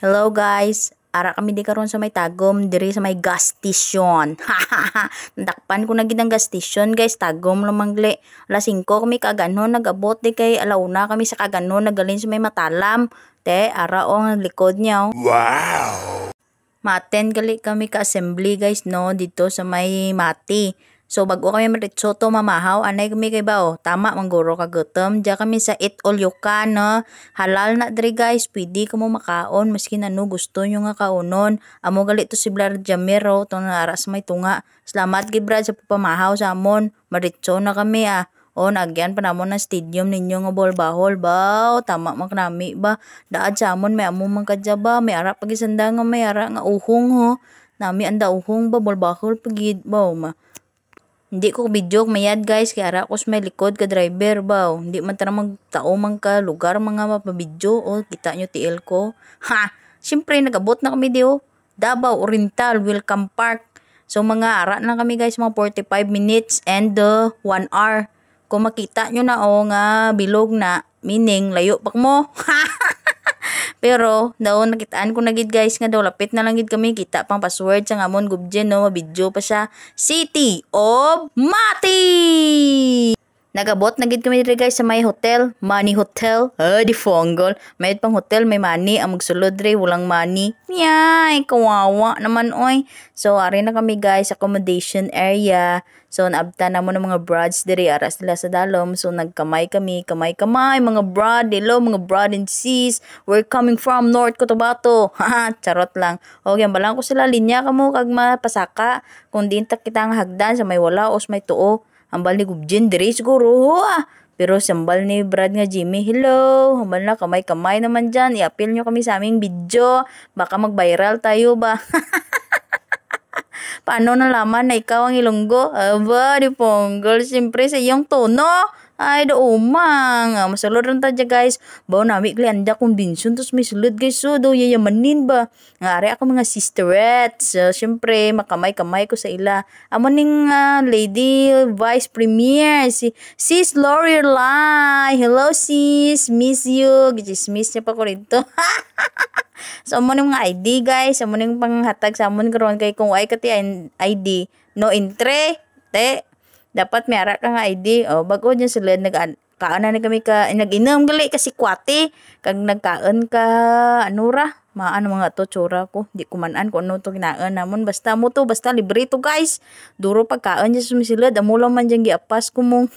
Hello guys, ara kami di karon sa may tagom diri sa may gas station. Nadakpan ko na gid ang gas station guys, tagom lang mangli. Alas 5 kami kaganon nagabot di kay alauna kami sa kaganon nagalin sa may Matalam. Te, ara o ang likod niya. Wow! Ma-attend gali kami ka assembly guys no dito sa may Mati. So bago kami maritso to mamahaw, anay kami kay bao. Tama mangguro ka gutom. Diya kami sa Eat All You Can, no? Halal na diri guys. Pwede ka mo makaon. Maski na no gusto nyo nga kaunon. Amo gali to si Blar Jamiro. Itong naras may tunga. Salamat kay Brad sa pamahaw sa amon. Maritso na kami O nagyan pa namon ng stadium ninyo nga ball-bahol ba? Tama man kanami ba? Daad sa amon may amo man kadya ba? May ara pagisanda nga may ara nga uhong ho. Nami anda uhong ba ball-bahol pagid ba ma? Hindi ko video mayad guys kaya ara ko sa may likod ka driver ba. Hindi man tara magtao man ka lugar mga mapabidyo o kita nyo TL ko. Ha! Siyempre nagabot na kami diyo. Davao Oriental Welcome Park. So mga ara na kami guys mga 45 minutes and 1 hour. Kung makita nyo na nga bilog na meaning layo pak mo. Pero daw nakitaan ko na gid guys nga daw lapit na lang gid kami kita pang password sa ngamon gubjen no mabidyo pa siya City of Mati. Nagabot na gid kami diri guys sa may hotel, Money Hotel. Di fonggol. May pang hotel may money ang magsulod diri walang money. Yay, kawawa naman oy. So ari na kami guys accommodation area. So naabta na mo ng mga broads diri aras nila sa dalom. So nagkamay kami, kamay mga broad, hello mga broad and sis. We're coming from North Cotabato. Haha, charot lang. Okay, balang ko sila linya kamo kag mapasaka kung dinta kita nga hagdan sa may wala os may tuo. Hambal ni Gubjen diri siguro. Pero sambal ni Brad nga Jimmy, hello. Hambal na kamay naman dyan. I-appeal nyo kami sa aming video. Baka mag-viral tayo ba? Paano nalaman na ikaw ang Ilonggo? Aba, di ponggol. Siyempre sa iyong tono. Ay, do umang. Masulod rin tayo guys. Bawa nami klianda convention. Tapos may sulod guys. So, do yayamanin ba? Ngari ako mga sisterettes. So, siyempre, makamay-kamay ko sa ila. Amo ning lady vice premier. Si Sis Lorelai. Hello sis. Miss you. Miss niya pa ko rito. So, amo ning mga ID guys. Amo ning panghatag sa amon karon kay kung ay kati ID. No entre. Te. Dapat may ara ka nga ID. O, bago dyan sila, kaana na kami nag-inom gali kasi kwate. Kag nagkaan ka, maano mga to, tsura ko. Di kumanan kung ano to kinaan namon. Basta mo to, basta libre to guys. Duro pagkaan dyan sumisilad. Amo lang man dyan giapas ko mong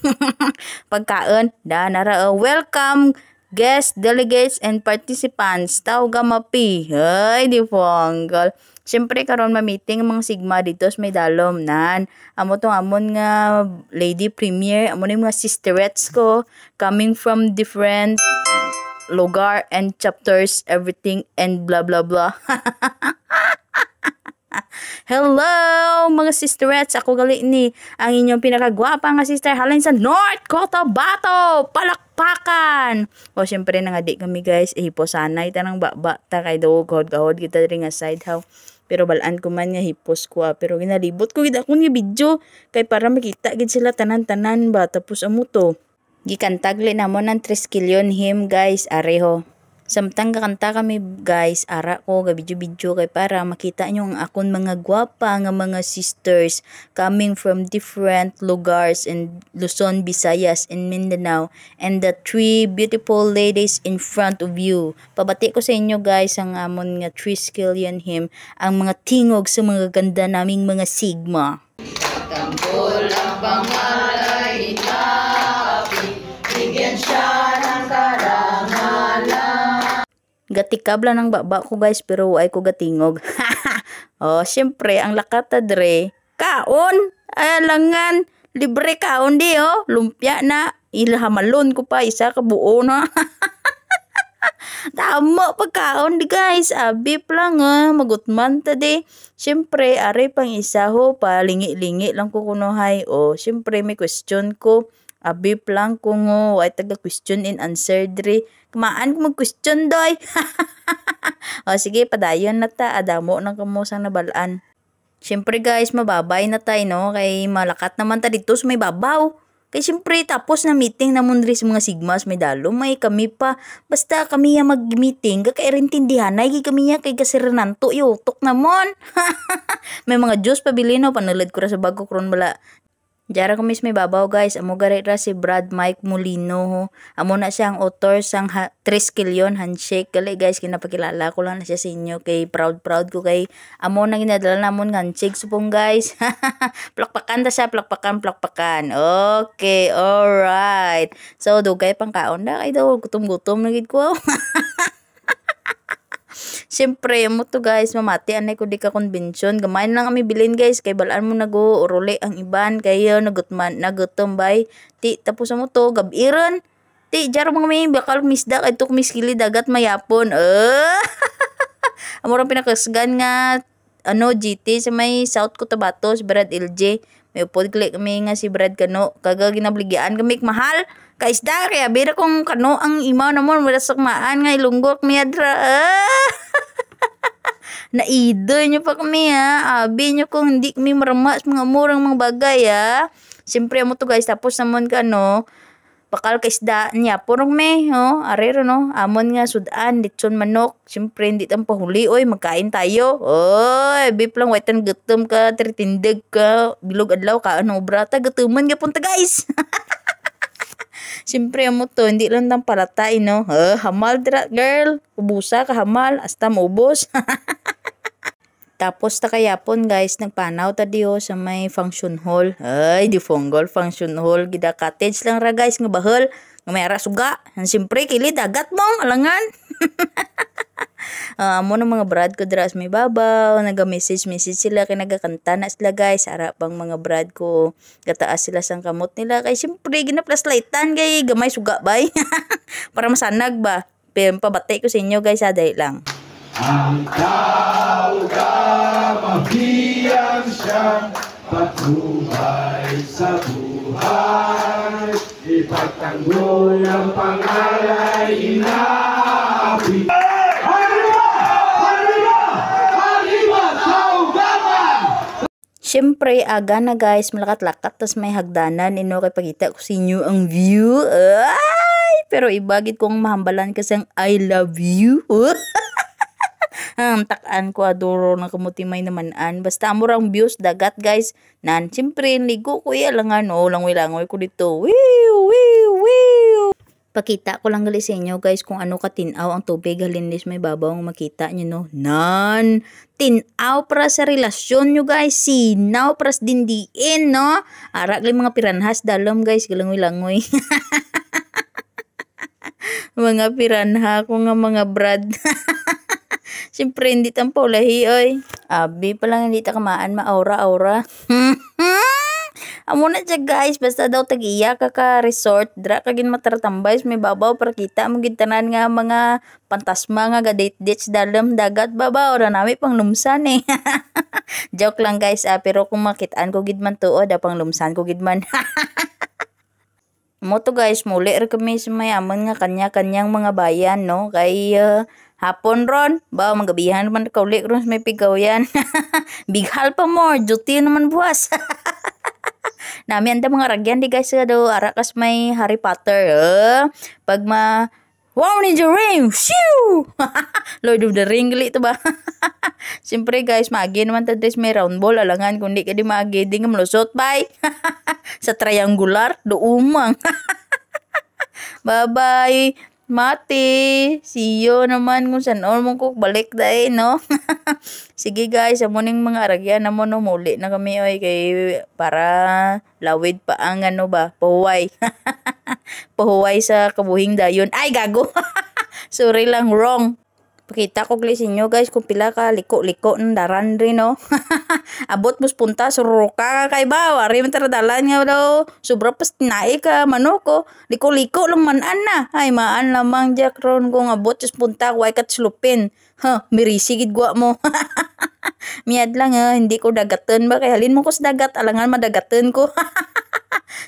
pagkaan. Nara, welcome guests, delegates, and participants. Tao gamapi. Ay, di ponggal. Siyempre karon ma-meeting ang mga sigma dito sa may dalom nan. Amo tong amon nga lady premier, amo ni mga sisterettes ko coming from different lugar and chapters everything and blah blah blah. Hello mga sisterettes, ako gali ni ang inyong pinakagwapa nga sister halin sa North Cotabato. Palakpakan. O syempre nangadi kami guys, hipo sanay tanang baba ta kay daw gahod kita diri nga side how. Pero balaan ko man nga hipos ko pero ginalibot ko gid ako nga video kay para makita gid sila tanan-tanan ba tapos amo to. Gikantagli namon ng Triskelion him guys areho. Samtang kakanta kami guys, ara ko ga-video kay para makita nyo ang akon mga gwapa nga mga sisters coming from different lugars in Luzon, Visayas, and Mindanao, and the 3 beautiful ladies in front of you. Pabati ko sa inyo guys ang amon nga Triskelion him, ang mga tingog sa mga ganda naming mga sigma. Tanggol ang pangalay inapi, bigyan siya ng karangalan. Gatikabla ng baba ko guys pero ay ko gatingog. Syempre ang lakata dre kaon alangan libre kaon di lumpia na ilhamalon ko pa isa ka buo na. Tama pagkaon di guys abip lang magutman ta di. Syempre are pang isa ho pa lingi-lingi lang ko kunohay syempre may question ko. Abip lang kung ay taga question and answer dre. Kumaan ko mag-question doy. Sige, padayon na ta. Adamo ng kamusang nabalaan. Siyempre guys, mababay na tayo no. Kay malakat naman ta dito sa may babaw. Kay siyempre tapos na meeting namon diri sa mga sigmas may dalo may kami pa basta kami ya mag-meeting kakairintindihan ay kami ya kay kasirenanto yutok namon. May mga juice pabili no panulad ko ra sa bago kron bala. Jara ko may babaw guys, amo gari ra si Brad Mike Molino ho. Amo na siya ang author sang 3 Kilyon Handshake. Gali guys, kinapakilala ko lang na siya sa inyo kay proud ko kay amo na ginadala namon ng handshake supong guys. Plakpakan ta siya, plakpakan. Okay, alright. So dugay pang kaon na kay daw gutom na gid ko. Siyempre, mo to guys, mamati anay ko di ka convention. Gamay lang kami bilin guys, kay balaan mo uruli ang iban, kayo nagutom bay. Ti, tapos mo to, gabiran. Ti, jaro mga may bakal misda, kay tuk miskili dagat mayapon. Amurang pinakasgan nga, GT sa may South Cotabato, si Brad LJ. May upod kami nga si Brad Kano, kaga ginabligyan kami mahal. Kaisda, kaya bira kong kano ang imaw namon, wala sakmaan nga ilunggok miyadra. Naido nyo pa kami abi nyo kung hindi kami maramas mga murang mga bagay Siyempre mo to guys, tapos namon ka bakal kaisda niya purong me arero amon nga sudan litson manok. Siyempre hindi tang pahuli oy magkain tayo oy beef lang waitan gutom ka tritindig ka bilog adlaw ka brata gutuman gyapon ta guys. Siyempre mo to hindi lang tang palatay hamal dira girl ubusa ka hamal hasta maubos. Tapos takayapon guys, nagpanaw ta diyo sa may function hall. Ay, di fonggol function hall. Gida cottage lang ra guys, nga bahol. Nga may ara suga. Siyempre, kili dagat mong, alangan. Amo ng mga brad ko dras may babaw. Naga-message sila, kay nagakanta na sila guys. Ara pang mga brad ko. Gataas sila sang kamot nila. Kay siyempre, ginaplaslightan kay gamay suga bay. Para masanag ba? Pabatay ko sa inyo guys, dahil lang. Ang tao ka mabiyang siyang patnubay sa buhay. Ipagtanggol ang pangalay inaapi. Arriba! Saugaman! Siyempre, aga na guys, malakat-lakat, tas may hagdanan, kay pagkita ko sa inyo ang view. Ay! Pero ibagit kong mahambalan kasi ang I love you. Takaan ko adoro ng kamutimay namanan. Basta amurang views dagat guys. Siyempre, ligo ko alangan langoy ko dito. Wiu. Pakita ko lang gali sa inyo guys kung ano katinaw ang tubig halinis may babaw ang makita nyo tinaw para sa relasyon nyo guys. Sinaw para sa dindiin Arak lang mga piranhas dalom guys. Galangoy. Mga piranha ko nga mga brad. Siyempre, hindi tang paulahi, oy. Abi pa lang hindi ta kamaan, ma-aura-aura. Amo na siya, guys. Basta daw tag-iya ka resort. Dra kagin matartambay. May babaw para kita. Magitanan nga mga pantasma nga ga-date-dates dalam dagat. Babaw, na namin pang lumsan Joke lang, guys. Pero kung makitaan ko gidman to, pang lumsan ko gidman. Mo to guys, muli kami sa mayaman nga kanya-kanyang mga bayan, Kay hapon ron, magabihan naman kaulik ron may pigaw yan. Bighal pa mo, duty naman buwas. Nami anda mga ragyan di guys, daw arakas may Harry Potter. Pag wow, Ninja Ring! Shoo! Lord of the Ring, gali ito ba? Siyempre guys, maagi naman tadres may round ball. Alangan, kung di ka di maagi, di ka malusot, bye! Sa triangular, doumang. Bye-bye! Mati, see you naman kung saan mo ko balik dahil, Sige guys, amuning mga aragyan naman, muli na kami, kay para lawid pa ang pahuway. Pahuway sa kabuhing dayon. Ay, gago! Sorry lang, wrong. Pakita ko gali sa inyo guys kung pila ka liko-liko ng daran rin Abot mo punta suruka kay ba wari man taradalan nga daw sobra pas tinai ka manoko liko-liko lang manan na ay maan lamang jak ron kung abot punta way kat slupin mirisi gid gwa mo. Miad lang hindi ko dagatan ba kay halin mo ko sa dagat alangan madagatan ko.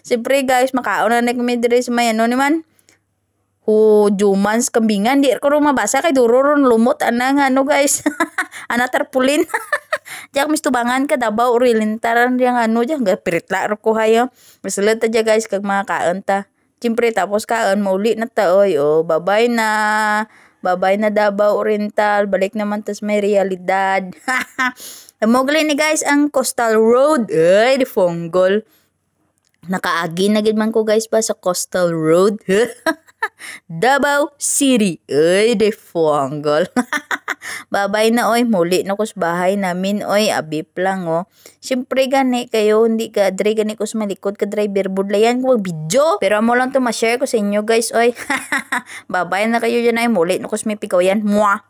Siyempre guys makaon na kami diri sa may naman Jumans kambingan di ko rin mabasa kay duro ron lumot guys. Ana tarpulin. Diyak mistubangan ka Davao Oriental yang ano diyan gapiritla ro ko hayo. Masulad ta diya guys kag mga kaon ta. Siyempre tapos kaon mauli na ta oy. Oh, bye-bye na. Bye-bye na Davao Oriental. Balik naman tas may realidad. Mogli ni guys ang Coastal Road. Ay, di fonggol. Nakaagi na gid man ko guys ba sa Coastal Road. Davao City. Ay, de fonggol. Babay na oy, muli na kus bahay namin oy, abip lang oh. Siyempre gani kayo, hindi ka dre gani kus malikod ka driver budlayan ko video. Pero amo lang to ma-share ko sa inyo guys oy. Babay na kayo dyan ay muli na kus may pikaw yan. Mwah.